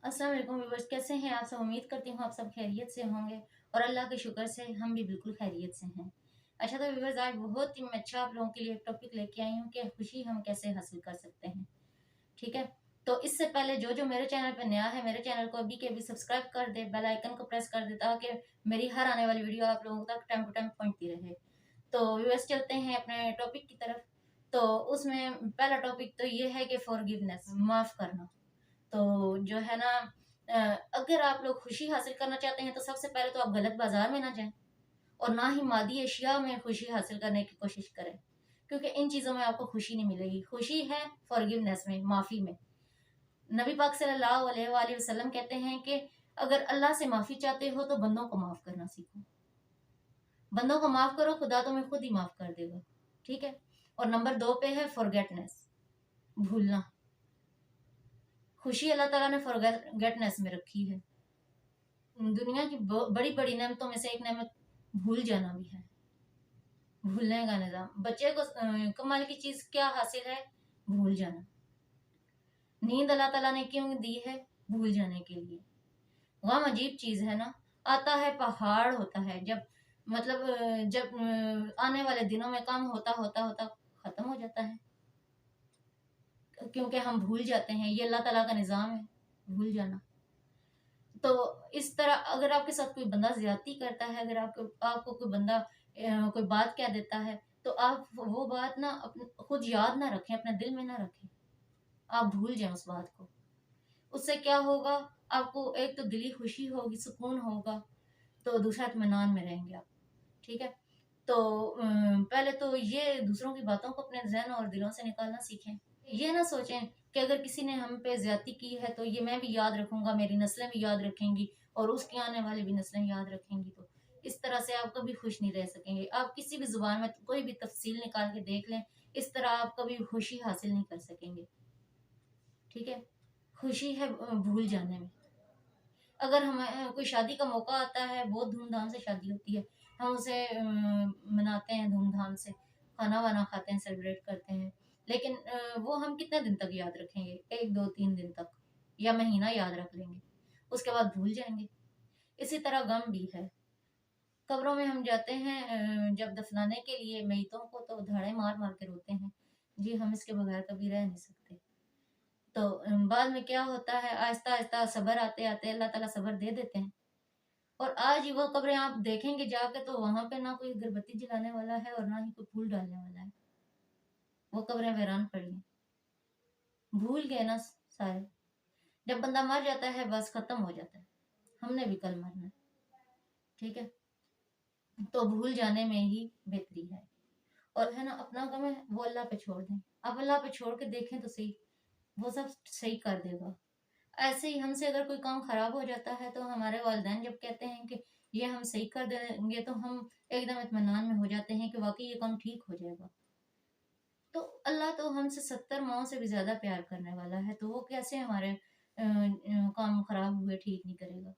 अस्सलाम वालेकुम व्यूअर्स, कैसे हैं आप सब। उम्मीद करती हूँ आप सब खैरियत से होंगे और अल्लाह के शुक्र से हम भी बिल्कुल खैरियत से हैं। अच्छा तो व्यूअर्स, आज बहुत ही अच्छा आप लोगों के लिए एक टॉपिक लेके आई हूँ कि खुशी हम कैसे हासिल कर सकते हैं। ठीक है, तो इससे पहले जो जो मेरे चैनल पर नया है, मेरे चैनल को अभी के अभी सब्सक्राइब कर दे, बेल आइकन को प्रेस कर दे ताकि मेरी हर आने वाली वीडियो आप लोगों तक टाइम टू टाइम पहुंचती रहे। तो व्यूअर्स, चलते हैं अपने टॉपिक की तरफ। तो उसमें पहला टॉपिक तो ये है कि फॉरगिवनेस, माफ करना। तो जो है ना, अगर आप लोग खुशी हासिल करना चाहते हैं तो सबसे पहले तो आप गलत बाजार में ना जाएं और ना ही मादी अशिया में खुशी हासिल करने की कोशिश करें, क्योंकि इन चीज़ों में आपको खुशी नहीं मिलेगी। खुशी है फॉरगिवनेस में, माफ़ी में। नबी पाक सल्लल्लाहु अलैहि वसल्लम कहते हैं कि अगर अल्लाह से माफ़ी चाहते हो तो बंदों को माफ़ करना सीखो। बंदों को माफ़ करो, खुदा तुम्हें खुद ही माफ़ कर देगा। ठीक है। और नंबर 2 पे है फॉरगेटनेस, भूलना। खुशी अल्लाह ताला ने फॉरगेटनेस में रखी है। दुनिया की बड़ी बड़ी नेमतों में से एक नेमत भूल जाना भी है। भूलने का निजाम, बच्चे को कमाल की चीज क्या हासिल है? भूल जाना। नींद अल्लाह ताला ने क्यों दी है? भूल जाने के लिए। गम अजीब चीज है ना, आता है पहाड़ होता है जब, मतलब जब आने वाले दिनों में काम होता होता होता खत्म हो जाता है, क्योंकि हम भूल जाते हैं। ये अल्लाह ताला का निजाम है, भूल जाना। तो इस तरह अगर आपके साथ कोई बंदा ज्यादती करता है, अगर आपको आपको कोई बंदा कोई बात कह देता है, तो आप वो बात ना अपने खुद याद ना रखें, अपने दिल में ना रखें। आप भूल जाएं उस बात को। उससे क्या होगा? आपको एक तो दिली खुशी होगी, सुकून होगा, तो दूसरा इत्मीनान में रहेंगे आप। ठीक है। तो पहले तो ये दूसरों की बातों को अपने जहन और दिलों से निकालना सीखें। ये ना सोचें कि अगर किसी ने हम पे ज्यादती की है तो ये मैं भी याद रखूंगा, मेरी नस्लें भी याद रखेंगी और उसकी आने वाली भी नस्लें याद रखेंगी। तो इस तरह से आप कभी खुश नहीं रह सकेंगे। आप किसी भी जुबान में कोई भी तफसील निकाल के देख लें, इस तरह आप कभी खुशी हासिल नहीं कर सकेंगे। ठीक है। खुशी है भूल जाने में। अगर हमें कोई शादी का मौका आता है, बहुत धूमधाम से शादी होती है, हम उसे मनाते हैं धूमधाम से, खाना वाना खाते हैं, सेलिब्रेट करते हैं, लेकिन वो हम कितने दिन तक याद रखेंगे? 1 2 3 दिन तक या महीना याद रख लेंगे, उसके बाद भूल जाएंगे। इसी तरह गम भी है। कब्रों में हम जाते हैं जब दफनाने के लिए मैयतों को, तो धाड़े मार मार के रोते हैं, जी हम इसके बगैर कभी रह नहीं सकते। तो बाद में क्या होता है, आहिस्ता आहिस्ता सब्र आते आते अल्लाह ताला सब्र दे देते हैं। और आज वो कब्रें आप देखेंगे जाके तो वहां पे ना कोई अगरबत्ती जलाने वाला है और ना ही कोई फूल डालने वाला है। वो कब्रें वीरान पड़ी हैं। भूल गए ना सारे। जब बंदा मर जाता है बस खत्म हो जाता है, हमने भी कल मरना है। ठीक है। तो भूल जाने में ही बेहतरी है। और है ना, अपना गम है वो अल्लाह पे छोड़ दें। आप अल्लाह पे छोड़ के देखें तो सही, वो सब सही कर देगा। ऐसे ही हमसे अगर कोई काम खराब हो जाता है तो हमारे वालिदैन जब कहते हैं कि ये हम सही कर देंगे, तो हम एकदम इत्मीनान में हो जाते हैं कि वाकई ये काम ठीक हो जाएगा। तो अल्लाह तो हमसे 70 माओं से भी ज्यादा प्यार करने वाला है, तो वो कैसे हमारे काम खराब हुए ठीक नहीं करेगा?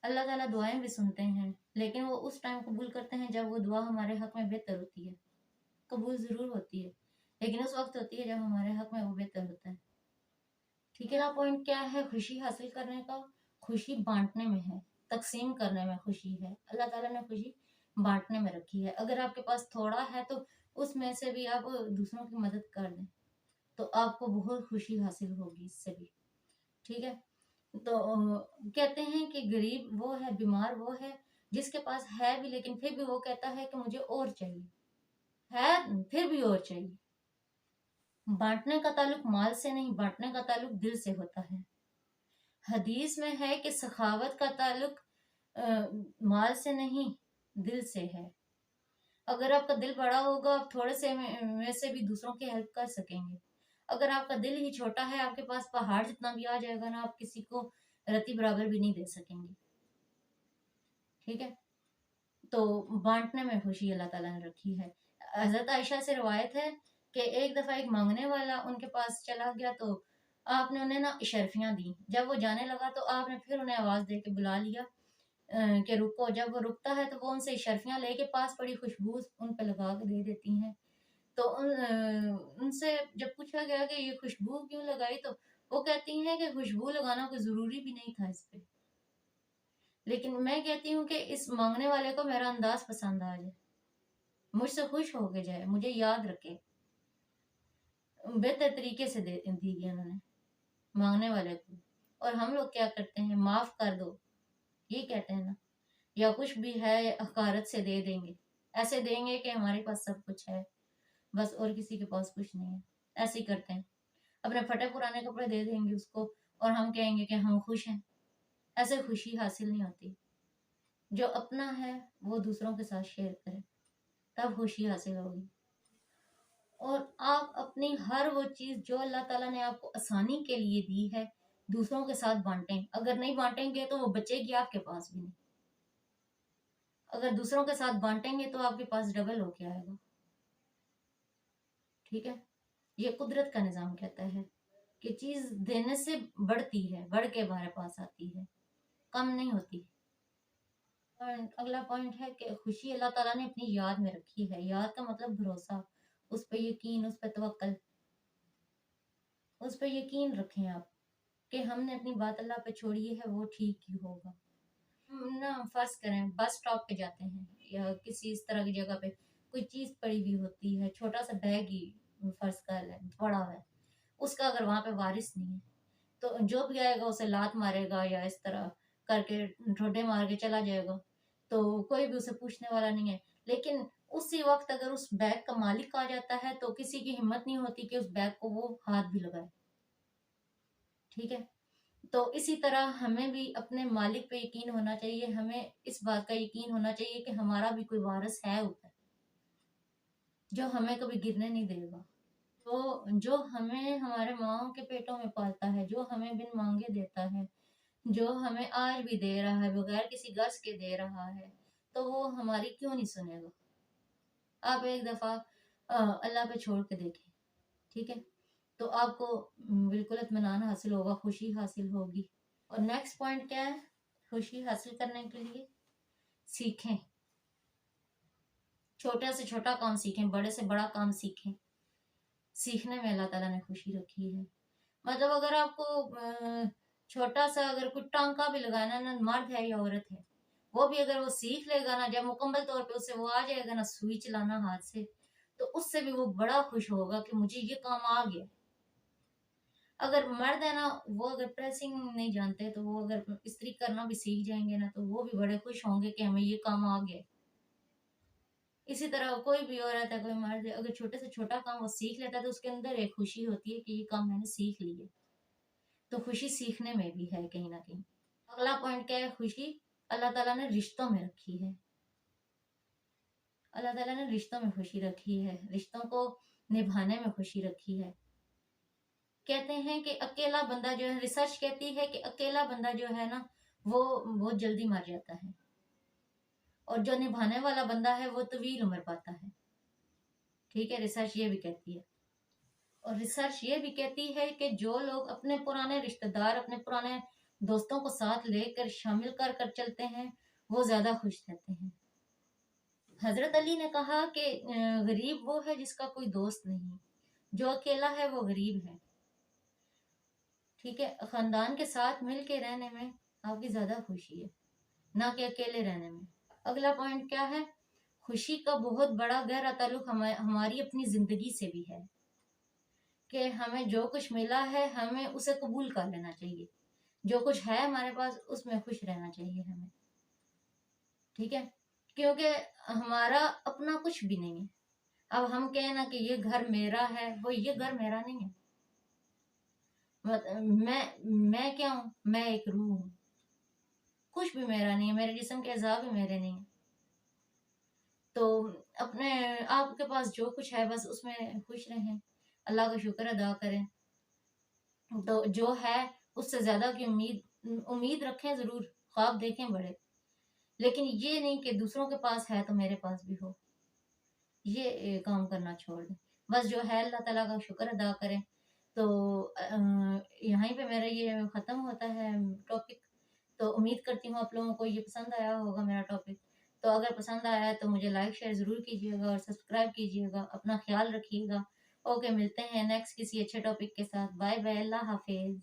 अल्लाह ताला दुआएं भी सुनते हैं, लेकिन वो उस टाइम कबूल करते हैं जब वो दुआ हमारे हक में बेहतर होती है। कबूल जरूर होती है, लेकिन उस वक्त होती है जब हमारे हक में वो बेहतर होता है। ठीक है ना। पॉइंट क्या है खुशी हासिल करने का? खुशी बांटने में है, तकसीम करने में खुशी है। अल्लाह ताला ने खुशी बांटने में रखी है। अगर आपके पास थोड़ा है तो उसमें से भी आप दूसरों की मदद कर दें, तो आपको बहुत खुशी हासिल होगी इससे भी। ठीक है। तो कहते हैं कि गरीब वो है, बीमार वो है जिसके पास है भी लेकिन फिर भी वो कहता है कि मुझे और चाहिए, है फिर भी और चाहिए। बांटने का ताल्लुक माल से नहीं, बांटने का ताल्लुक दिल से होता है। हदीस में है कि सखावत का ताल्लुक माल से नहीं, दिल से है। अगर आपका दिल बड़ा होगा, आप थोड़े से में से भी दूसरों की हेल्प कर सकेंगे। अगर आपका दिल ही छोटा है, आपके पास पहाड़ जितना भी आ जाएगा ना, आप किसी को रत्ती बराबर भी नहीं दे सकेंगे। ठीक है। तो बांटने में खुशी अल्लाह ताला ने रखी है। हजरत आयशा से रवायत है कि एक दफा एक मांगने वाला उनके पास चला गया, तो आपने उन्हें ना इशरफियां दी। जब वो जाने लगा तो आपने फिर उन्हें आवाज दे के बुला लिया कि रुको। जब वो रुकता है तो वो उनसे इशरफियां लेके पास पड़ी खुशबू उन पे लगा के दे देती हैं। तो उनसे जब पूछा गया कि ये खुशबू क्यों लगाई, तो وہ کہتی ہیں کہ خوشبو لگانا کوئی ضروری بھی نہیں تھا اس پہ، لیکن میں کہتی ہوں کہ اس مانگنے والے کو میرا انداز پسند آ جائے، مجھ سے خوش ہو کے جائے، مجھے یاد رکھے، بہتر طریقے سے دی گئی انہوں نے مانگنے والے کو۔ اور ہم لوگ کیا کرتے ہیں، معاف کر دو، یہ کہتے ہیں نا، یا کچھ بھی ہے حقارت سے دے دیں گے، ایسے دیں گے کہ ہمارے پاس سب کچھ ہے بس، اور کسی کے پاس کچھ نہیں ہے، ایسے ہی کرتے ہیں، اپنے پھٹے پرانے کپڑے دے دیں گے اس کو اور ہم کہیں گے کہ ہم خوش ہیں، ایسے خوشی حاصل نہیں ہوتی۔ جو اپنا ہے وہ دوسروں کے ساتھ شیئر کرے، تب خوشی حاصل ہوگی۔ اور آپ اپنی ہر وہ چیز جو اللہ تعالیٰ نے آپ کو آسانی کے لیے دی ہے دوسروں کے ساتھ بانٹیں، اگر نہیں بانٹیں گے تو وہ بچے گی آپ کے پاس بھی نہیں، اگر دوسروں کے ساتھ بانٹیں گے تو آپ کے پاس ڈبل ہو کے آئے گا، ٹھیک ہے؟ یہ قدرت کا نظام کہتا ہے کہ چیز دینے سے بڑھتی ہے، بڑھ کے ہمارے پاس آتی ہے، کم نہیں ہوتی۔ اگلا پوائنٹ ہے کہ خوشی اللہ تعالیٰ نے اپنی یاد میں رکھی ہے۔ یاد کا مطلب بھروسہ، اس پہ یقین، اس پہ توکل، اس پہ یقین رکھیں آپ کہ ہم نے اپنی بات اللہ پہ چھوڑی ہے، وہ ٹھیک ہی ہوگا۔ نہ فرض کریں بس اسٹاپ پہ جاتے ہیں یا کسی اس طرح کی جگہ پہ کوئی چیز پڑی ہوئی ہوتی ہے، چھوٹا سا بیگ ہی فرض کر لیں پڑا ہے، اس کا اگر وہاں پہ وارث نہیں ہے تو جو بھی آئے گا اسے لات مارے گا یا اس طرح کر کے ٹھوڈے مار کے چلا جائے گا، تو کوئی بھی اسے پوچھنے والا نہیں ہے۔ لیکن اسی وقت اگر اس بیگ کا مالک آ جاتا ہے تو کسی کی ہمت نہیں ہوتی کہ اس بیگ کو وہ ہاتھ بھی لگائے، ٹھیک ہے؟ تو اسی طرح ہمیں بھی اپنے مالک پہ یقین ہونا چاہیے، ہمیں اس بات کا یقین ہونا چاہیے کہ ہمارا بھی کوئی وارث ہے اوپر جو ہمیں کبھی گرنے نہیں دے گا، تو جو ہمیں ہمارے ماؤں کے پیٹوں میں پالتا ہے، جو ہمیں بن مانگے دیتا ہے، جو ہمیں آج بھی دے رہا ہے بغیر کسی غرض کے دے رہا ہے، تو وہ ہماری کیوں نہیں سنے گا؟ آپ ایک دفعہ اللہ پہ چھوڑ کے دیکھیں، ٹھیک ہے؟ تو آپ کو بالکل اطمینان حاصل ہوگا، خوشی حاصل ہوگی۔ اور نیکسٹ پوائنٹ کیا ہے؟ خوشی حاصل کرنے کے لیے سیکھیں، چھوٹے سے چھوٹا کام سیکھیں، بڑے سے بڑا کام سیکھیں، سیکھنے میں اللہ تعالیٰ نے خوشی رکھی ہے۔ مطلب اگر آپ کو چھوٹا سا اگر کوئی ٹانکا بھی لگانا نا، مرد ہے یا عورت ہے، وہ بھی اگر وہ سیکھ لے گا نا، جب مکمل طور پہ اسے وہ آ جائے گا نا سوئی چلانا ہاتھ سے، تو اس سے بھی وہ بڑا خوش ہوگا کہ مجھے یہ کام آ گیا۔ اگر مرد ہے نا، وہ اگر پریسنگ نہیں جانتے تو وہ اگر استری کرنا بھی سیکھ جائیں گے نا تو وہ بھی بڑے خوش ہوں گے کہ ہمیں یہ کام آ گیا۔ اسی طرح کوئی بھی عورت ہے، کوئی مرد ہے، اگر چھوٹے سے چھوٹا کام وہ سیکھ لیتا ہے تو اس کے اندر ایک خوشی ہوتی ہے کہ یہ کام میں نے سیکھ لی ہے، تو خوشی سیکھنے میں بھی ہے کہیں نہ کہیں۔ اگلا پوائنٹ کیا ہے؟ خوشی اللہ تعالیٰ نے رشتوں میں رکھی ہے، اللہ تعالیٰ نے رشتوں میں خوشی رکھی ہے، رشتوں کو نبھانے میں خوشی رکھی ہے۔ کہتے ہیں کہ اکیلا بندہ جو ہے، ریسرچ کہتی ہے کہ اکیلا بندہ جو ہے نا وہ بہت جلدی مر جاتا ہے، اور جو نبھانے والا بندہ ہے وہ طویل عمر پاتا ہے، ٹھیک ہے؟ ریسرچ یہ بھی کہتی ہے۔ اور ریسرچ یہ بھی کہتی ہے کہ جو لوگ اپنے پرانے رشتہ دار، اپنے پرانے دوستوں کو ساتھ لے کر شامل کر کر چلتے ہیں وہ زیادہ خوش رہتے ہیں۔ حضرت علی نے کہا کہ غریب وہ ہے جس کا کوئی دوست نہیں، جو اکیلا ہے وہ غریب ہے، ٹھیک ہے؟ خاندان کے ساتھ مل کے رہنے میں آپ کی زیادہ خوشی ہے، نہ کہ اکیلے رہنے میں۔ اگلا پوائنٹ کیا ہے؟ خوشی کا بہت بڑا گہرا تعلق ہماری اپنی زندگی سے بھی ہے، کہ ہمیں جو کچھ ملا ہے ہمیں اسے قبول کر لینا چاہیے، جو کچھ ہے ہمارے پاس اس میں خوش رہنا چاہیے ہمیں، ٹھیک ہے؟ کیونکہ ہمارا اپنا کچھ بھی نہیں ہے۔ اب ہم کہیں نا کہ یہ گھر میرا ہے، وہ یہ گھر میرا نہیں ہے، میں کیا ہوں؟ میں ایک روح ہوں، کچھ بھی میرا نہیں ہے، میرے جسم کے اعضاء بھی میرے نہیں ہیں، تو اپنے آپ کے پاس جو کچھ ہے بس اس میں خوش رہیں، اللہ کا شکر ادا کریں، تو جو ہے اس سے زیادہ کی امید رکھیں، ضرور خواب دیکھیں بڑے، لیکن یہ نہیں کہ دوسروں کے پاس ہے تو میرے پاس بھی ہو، یہ کام کرنا چھوڑ دیں، بس جو ہے اللہ تعالیٰ کا شکر ادا کریں۔ تو یہیں پہ میرا یہ ختم ہوتا ہے ٹاپک، تو امید کرتی ہوں آپ لوگوں کو یہ پسند آیا ہوگا میرا ٹاپک، تو اگر پسند آیا ہے تو مجھے لائک شیئر ضرور کیجیے گا اور سبسکرائب کیجیے گا، اپنا خیال رکھیے گا اوکے، ملتے ہیں نیکسٹ کسی اچھے ٹاپک کے ساتھ. بائے بائے، اللہ حافظ.